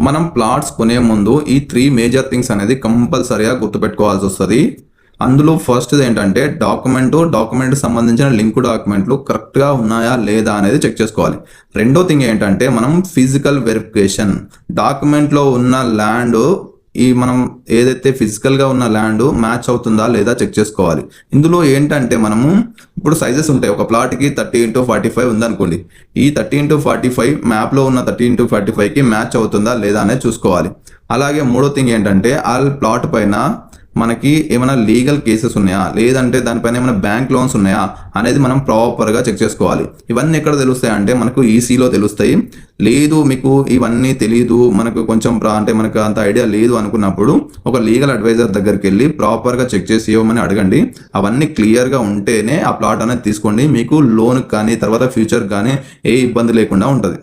మనం ప్లాట్స్ కొనే ముందు ఈ 3 మేజర్ థింగ్స్ అనేది కంపల్సరీగా గుర్తుపెట్టుకోవాల్సి వస్తుంది. అందులో ఫస్ట్ది ఏంటంటే డాక్యుమెంట్ సంబంధించిన లింక్ డాక్యుమెంట్లు కరెక్ట్గా ఉన్నాయా లేదా అనేది చెక్ చేసుకోవాలి. రెండో థింగ్ ఏంటంటే మనం ఫిజికల్ వెరిఫికేషన్, డాక్యుమెంట్లో ఉన్న ల్యాండ్ మనం ఏదైతే ఫిజికల్గా ఉన్న ల్యాండ్ మ్యాచ్ అవుతుందా లేదా చెక్ చేసుకోవాలి. ఇందులో ఏంటంటే మనము ఇప్పుడు సైజెస్ ఉంటాయి. ఒక ప్లాట్కి 30x45 ఉందనుకోండి, ఈ 30x45 మ్యాప్లో ఉన్న 30x45కి మ్యాచ్ అవుతుందా లేదా అనేది చూసుకోవాలి. అలాగే మూడో థింగ్ ఏంటంటే ఆ ప్లాట్ పైన మనకి ఏమైనా లీగల్ కేసెస్ ఉన్నాయా, లేదంటే దానిపైన ఏమైనా బ్యాంక్ లోన్స్ ఉన్నాయా అనేది మనం ప్రాపర్గా చెక్ చేసుకోవాలి. ఇవన్నీ ఎక్కడ తెలుస్తాయి అంటే మనకు ఈసీలో తెలుస్తాయి. లేదు మీకు ఇవన్నీ తెలియదు, మనకు కొంచెం మనకు అంత ఐడియా లేదు అనుకున్నప్పుడు ఒక లీగల్ అడ్వైజర్ దగ్గరికి వెళ్ళి ప్రాపర్గా చెక్ చేసి ఇవ్వమని అడగండి. అవన్నీ క్లియర్గా ఉంటేనే ఆ ప్లాట్ అనేది తీసుకోండి. మీకు లోన్ కానీ తర్వాత ఫ్యూచర్ కానీ ఏ ఇబ్బంది లేకుండా ఉంటుంది.